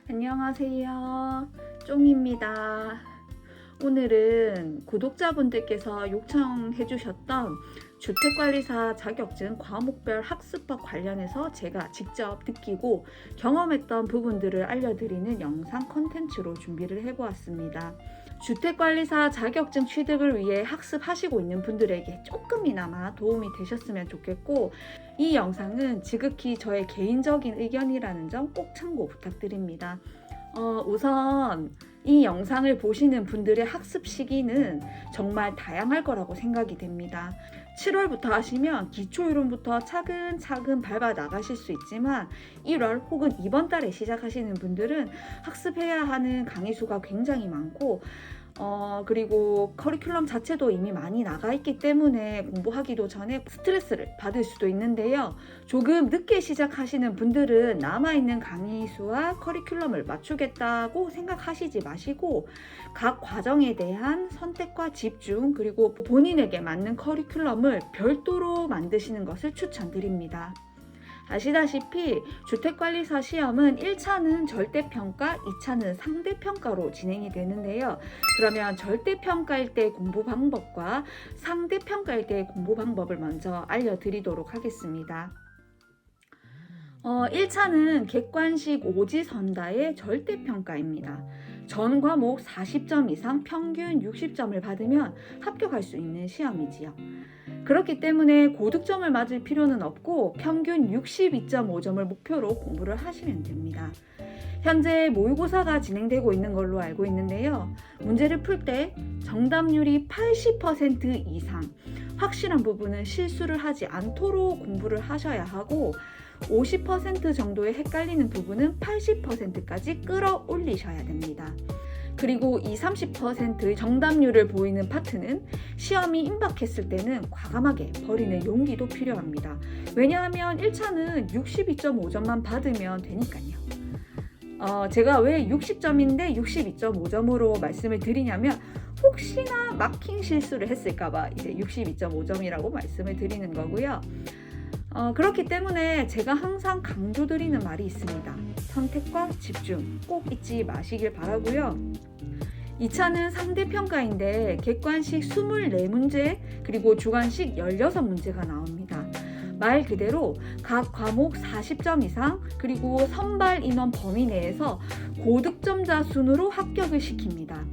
안녕하세요. 쫑입니다. 오늘은 구독자분들께서 요청해 주셨던 주택관리사 자격증 과목별 학습법 관련해서 제가 직접 느끼고 경험했던 부분들을 알려드리는 영상 컨텐츠로 준비를 해보았습니다. 주택관리사 자격증 취득을 위해 학습하시고 있는 분들에게 조금이나마 도움이 되셨으면 좋겠고, 이 영상은 지극히 저의 개인적인 의견이라는 점 꼭 참고 부탁드립니다. 우선 이 영상을 보시는 분들의 학습 시기는 정말 다양할 거라고 생각이 됩니다. 7월부터 하시면 기초이론부터 차근차근 밟아 나가실 수 있지만 1월 혹은 이번 달에 시작하시는 분들은 학습해야 하는 강의 수가 굉장히 많고 그리고 커리큘럼 자체도 이미 많이 나가 있기 때문에 공부하기도 전에 스트레스를 받을 수도 있는데요. 조금 늦게 시작하시는 분들은 남아있는 강의 수와 커리큘럼을 맞추겠다고 생각하시지 마시고 각 과정에 대한 선택과 집중, 그리고 본인에게 맞는 커리큘럼을 별도로 만드시는 것을 추천드립니다. 아시다시피 주택관리사 시험은 1차는 절대평가, 2차는 상대평가로 진행이 되는데요. 그러면 절대평가일 때 공부 방법과 상대평가일 때 공부 방법을 먼저 알려드리도록 하겠습니다. 1차는 객관식 오지선다의 절대평가입니다. 전 과목 40점 이상 평균 60점을 받으면 합격할 수 있는 시험이지요. 그렇기 때문에 고득점을 맞을 필요는 없고 평균 62.5점을 목표로 공부를 하시면 됩니다. 현재 모의고사가 진행되고 있는 걸로 알고 있는데요. 문제를 풀 때 정답률이 80% 이상, 확실한 부분은 실수를 하지 않도록 공부를 하셔야 하고 50% 정도의 헷갈리는 부분은 80%까지 끌어올리셔야 됩니다. 그리고 이 30% 정답률을 보이는 파트는 시험이 임박했을 때는 과감하게 버리는 용기도 필요합니다. 왜냐하면 1차는 62.5점만 받으면 되니까요. 제가 왜 60점인데 62.5점으로 말씀을 드리냐면 혹시나 마킹 실수를 했을까봐 이제 62.5점이라고 말씀을 드리는 거고요. 그렇기 때문에 제가 항상 강조드리는 말이 있습니다. 선택과 집중 꼭 잊지 마시길 바라고요. 2차는 상대평가인데 객관식 24문제 그리고 주관식 16문제가 나옵니다. 말 그대로 각 과목 40점 이상 그리고 선발 인원 범위 내에서 고득점자 순으로 합격을 시킵니다.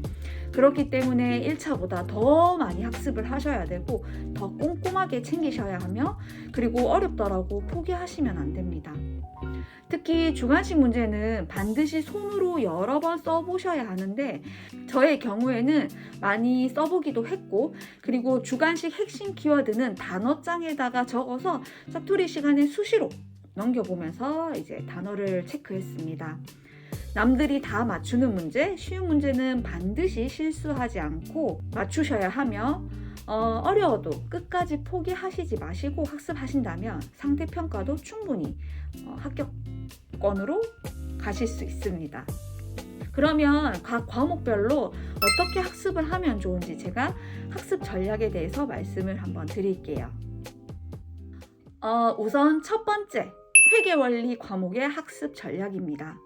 그렇기 때문에 1차보다 더 많이 학습을 하셔야 되고 더 꼼꼼하게 챙기셔야 하며, 그리고 어렵더라고 포기하시면 안 됩니다. 특히 주관식 문제는 반드시 손으로 여러 번 써보셔야 하는데 저의 경우에는 많이 써보기도 했고, 그리고 주관식 핵심 키워드는 단어장에다가 적어서 짜투리 시간에 수시로 넘겨보면서 이제 단어를 체크했습니다. 남들이 다 맞추는 문제, 쉬운 문제는 반드시 실수하지 않고 맞추셔야 하며 어려워도 끝까지 포기하시지 마시고 학습하신다면 상대평가도 충분히 합격권으로 가실 수 있습니다. 그러면 각 과목별로 어떻게 학습을 하면 좋은지 제가 학습 전략에 대해서 말씀을 한번 드릴게요. 우선 첫 번째, 회계원리 과목의 학습 전략입니다.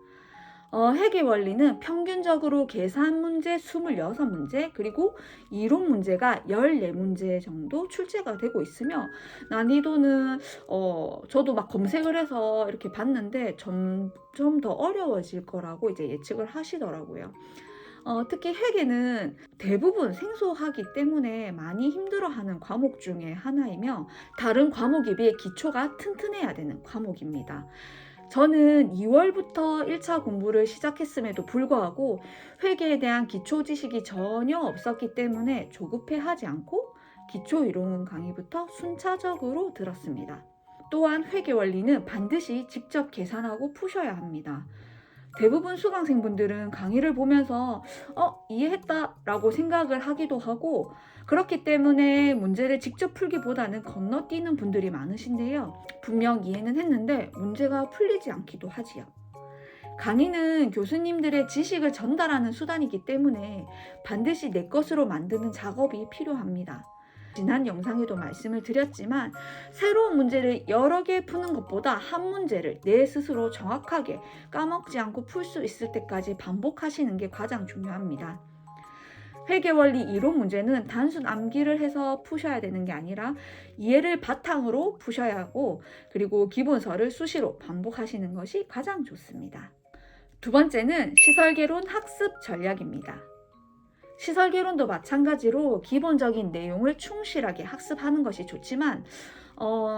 회계원리는 평균적으로 계산 문제 26문제 그리고 이론 문제가 14문제 정도 출제가 되고 있으며 난이도는 저도 막 검색을 해서 이렇게 봤는데 점점 더 어려워질 거라고 이제 예측을 하시더라고요. 특히 회계는 대부분 생소하기 때문에 많이 힘들어하는 과목 중에 하나이며 다른 과목에 비해 기초가 튼튼해야 되는 과목입니다. 저는 2월부터 1차 공부를 시작했음에도 불구하고 회계에 대한 기초 지식이 전혀 없었기 때문에 조급해하지 않고 기초 이론 강의부터 순차적으로 들었습니다. 또한 회계 원리는 반드시 직접 계산하고 푸셔야 합니다. 대부분 수강생분들은 강의를 보면서 이해했다 라고 생각을 하기도 하고, 그렇기 때문에 문제를 직접 풀기보다는 건너뛰는 분들이 많으신데요. 분명 이해는 했는데 문제가 풀리지 않기도 하지요. 강의는 교수님들의 지식을 전달하는 수단이기 때문에 반드시 내 것으로 만드는 작업이 필요합니다. 지난 영상에도 말씀을 드렸지만 새로운 문제를 여러 개 푸는 것보다 한 문제를 내 스스로 정확하게 까먹지 않고 풀 수 있을 때까지 반복하시는 게 가장 중요합니다. 회계원리 이론 문제는 단순 암기를 해서 푸셔야 되는 게 아니라 이해를 바탕으로 푸셔야 하고, 그리고 기본서를 수시로 반복하시는 것이 가장 좋습니다. 두 번째는 시설개론 학습 전략입니다. 시설개론도 마찬가지로 기본적인 내용을 충실하게 학습하는 것이 좋지만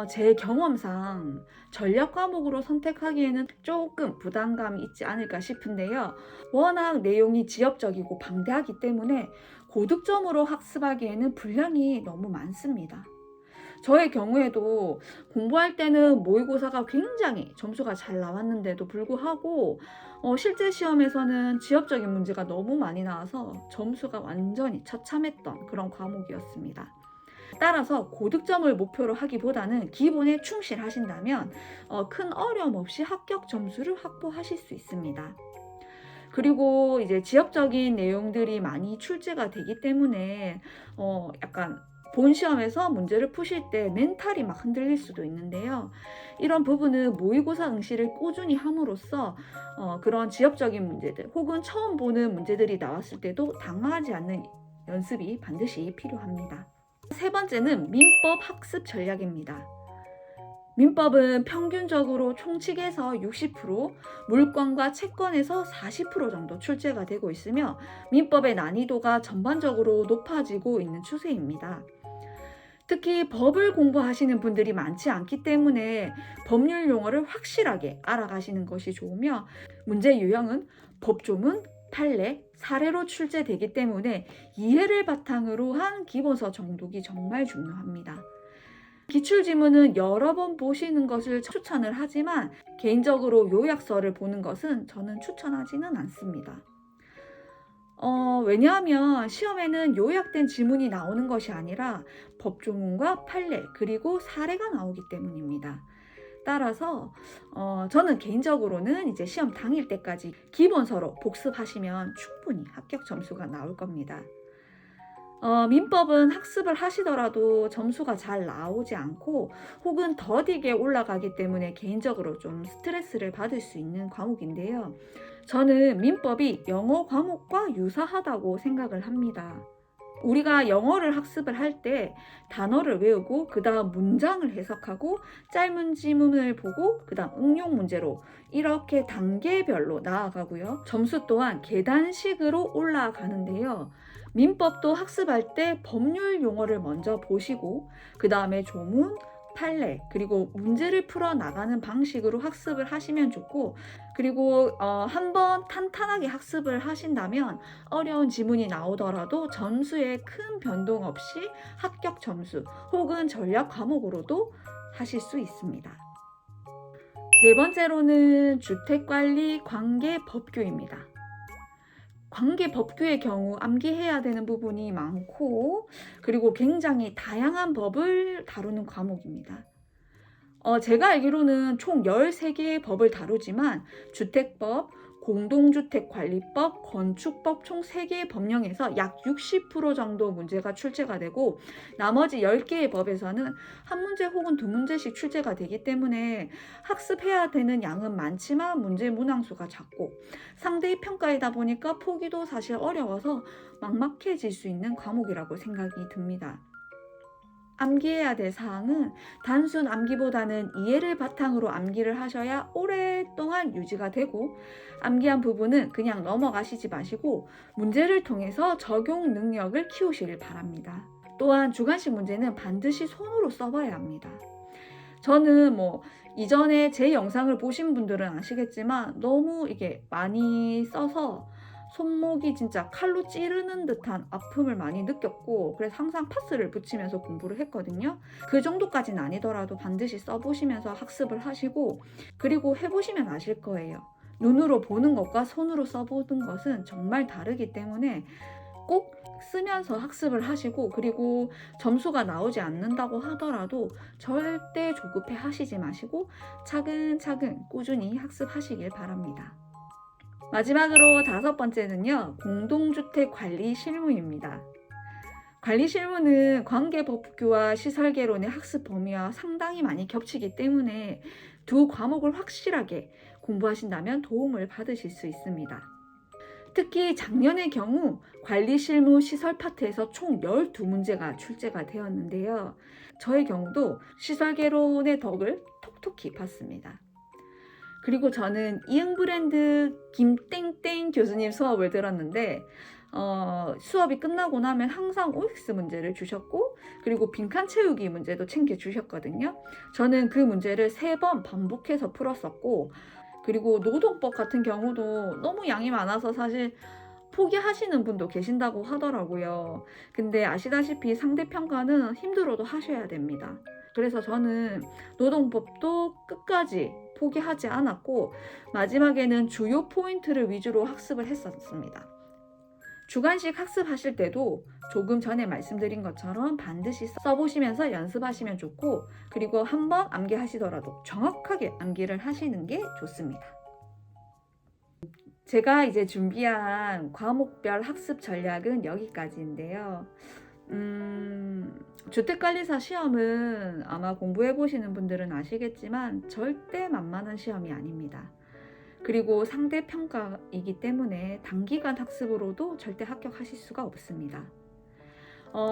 제 경험상 전략 과목으로 선택하기에는 조금 부담감이 있지 않을까 싶은데요. 워낙 내용이 지엽적이고 방대하기 때문에 고득점으로 학습하기에는 분량이 너무 많습니다. 저의 경우에도 공부할 때는 모의고사가 굉장히 점수가 잘 나왔는데도 불구하고 실제 시험에서는 지엽적인 문제가 너무 많이 나와서 점수가 완전히 처참했던 그런 과목이었습니다. 따라서 고득점을 목표로 하기보다는 기본에 충실하신다면 큰 어려움 없이 합격 점수를 확보하실 수 있습니다. 그리고 이제 지엽적인 내용들이 많이 출제가 되기 때문에 약간 본 시험에서 문제를 푸실 때 멘탈이 막 흔들릴 수도 있는데요. 이런 부분은 모의고사 응시를 꾸준히 함으로써 그런 지엽적인 문제들 혹은 처음 보는 문제들이 나왔을 때도 당황하지 않는 연습이 반드시 필요합니다. 세 번째는 민법 학습 전략입니다. 민법은 평균적으로 총칙에서 60%, 물권과 채권에서 40% 정도 출제가 되고 있으며 민법의 난이도가 전반적으로 높아지고 있는 추세입니다. 특히 법을 공부하시는 분들이 많지 않기 때문에 법률 용어를 확실하게 알아가시는 것이 좋으며 문제 유형은 법조문, 판례, 사례로 출제되기 때문에 이해를 바탕으로 한 기본서 정독이 정말 중요합니다. 기출지문은 여러 번 보시는 것을 추천을 하지만 개인적으로 요약서를 보는 것은 저는 추천하지는 않습니다. 왜냐하면 시험에는 요약된 지문이 나오는 것이 아니라 법조문과 판례 그리고 사례가 나오기 때문입니다. 따라서 저는 개인적으로는 이제 시험 당일 때까지 기본서로 복습하시면 충분히 합격 점수가 나올 겁니다. 민법은 학습을 하시더라도 점수가 잘 나오지 않고 혹은 더디게 올라가기 때문에 개인적으로 좀 스트레스를 받을 수 있는 과목인데요. 저는 민법이 영어 과목과 유사하다고 생각을 합니다. 우리가 영어를 학습을 할 때 단어를 외우고 그 다음 문장을 해석하고 짧은 지문을 보고 그 다음 응용 문제로 이렇게 단계별로 나아가고요. 점수 또한 계단식으로 올라가는데요. 민법도 학습할 때 법률 용어를 먼저 보시고 그 다음에 조문, 판례 그리고 문제를 풀어 나가는 방식으로 학습을 하시면 좋고, 그리고 한번 탄탄하게 학습을 하신다면 어려운 지문이 나오더라도 점수에 큰 변동 없이 합격 점수 혹은 전략 과목으로도 하실 수 있습니다. 네 번째로는 주택관리 관계 법규입니다. 관계 법규의 경우 암기해야 되는 부분이 많고 그리고 굉장히 다양한 법을 다루는 과목입니다. 제가 알기로는 총 13개의 법을 다루지만 주택법, 공동주택관리법, 건축법 총 3개의 법령에서 약 60% 정도 문제가 출제가 되고 나머지 10개의 법에서는 한 문제 혹은 두 문제씩 출제가 되기 때문에 학습해야 되는 양은 많지만 문제 문항수가 작고 상대의 평가이다 보니까 포기도 사실 어려워서 막막해질 수 있는 과목이라고 생각이 듭니다. 암기해야 될 사항은 단순 암기보다는 이해를 바탕으로 암기를 하셔야 오랫동안 유지가 되고 암기한 부분은 그냥 넘어가시지 마시고 문제를 통해서 적용 능력을 키우시길 바랍니다. 또한 주관식 문제는 반드시 손으로 써봐야 합니다. 저는 이전에 제 영상을 보신 분들은 아시겠지만 너무 이게 많이 써서 손목이 진짜 칼로 찌르는 듯한 아픔을 많이 느꼈고 그래서 항상 파스를 붙이면서 공부를 했거든요. 그 정도까지는 아니더라도 반드시 써보시면서 학습을 하시고 그리고 해보시면 아실 거예요. 눈으로 보는 것과 손으로 써보는 것은 정말 다르기 때문에 꼭 쓰면서 학습을 하시고 그리고 점수가 나오지 않는다고 하더라도 절대 조급해 하시지 마시고 차근차근 꾸준히 학습하시길 바랍니다. 마지막으로 5번째는요, 공동주택 관리 실무입니다. 관리 실무는 관계법규와 시설개론의 학습 범위와 상당히 많이 겹치기 때문에 두 과목을 확실하게 공부하신다면 도움을 받으실 수 있습니다. 특히 작년의 경우 관리 실무 시설 파트에서 총 12문제가 출제가 되었는데요. 저의 경우도 시설개론의 덕을 톡톡히 봤습니다. 그리고 저는 이응 브랜드 김땡땡 교수님 수업을 들었는데 수업이 끝나고 나면 항상 OX 문제를 주셨고, 그리고 빈칸 채우기 문제도 챙겨 주셨거든요. 저는 그 문제를 3번 반복해서 풀었었고, 그리고 노동법 같은 경우도 너무 양이 많아서 사실 포기하시는 분도 계신다고 하더라고요. 근데 아시다시피 상대평가는 힘들어도 하셔야 됩니다. 그래서 저는 노동법도 끝까지 포기하지 않았고, 마지막에는 주요 포인트를 위주로 학습을 했었습니다. 주관식 학습하실 때도 조금 전에 말씀드린 것처럼 반드시 써보시면서 연습하시면 좋고, 그리고 한번 암기하시더라도 정확하게 암기를 하시는 게 좋습니다. 제가 이제 준비한 과목별 학습 전략은 여기까지인데요. 주택관리사 시험은 아마 공부해보시는 분들은 아시겠지만 절대 만만한 시험이 아닙니다. 그리고 상대평가이기 때문에 단기간 학습으로도 절대 합격하실 수가 없습니다.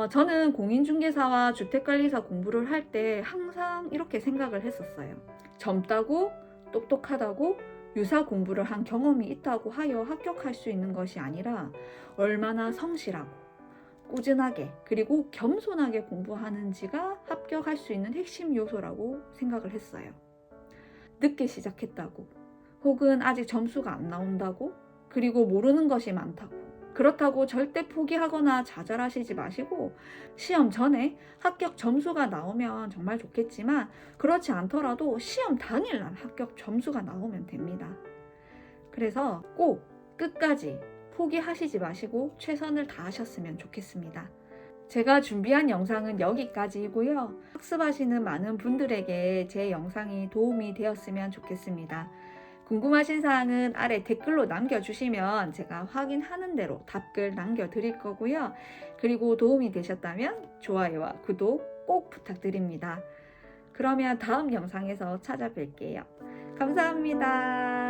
저는 공인중개사와 주택관리사 공부를 할 때 항상 이렇게 생각을 했었어요. 젊다고 똑똑하다고 유사 공부를 한 경험이 있다고 하여 합격할 수 있는 것이 아니라 얼마나 성실하고 꾸준하게 그리고 겸손하게 공부하는지가 합격할 수 있는 핵심 요소라고 생각을 했어요. 늦게 시작했다고, 혹은 아직 점수가 안 나온다고, 그리고 모르는 것이 많다고, 그렇다고 절대 포기하거나 좌절하시지 마시고, 시험 전에 합격 점수가 나오면 정말 좋겠지만 그렇지 않더라도 시험 당일날 합격 점수가 나오면 됩니다. 그래서 꼭 끝까지 포기하시지 마시고 최선을 다하셨으면 좋겠습니다. 제가 준비한 영상은 여기까지이고요. 학습하시는 많은 분들에게 제 영상이 도움이 되었으면 좋겠습니다. 궁금하신 사항은 아래 댓글로 남겨주시면 제가 확인하는 대로 답글 남겨드릴 거고요. 그리고 도움이 되셨다면 좋아요와 구독 꼭 부탁드립니다. 그러면 다음 영상에서 찾아뵐게요. 감사합니다.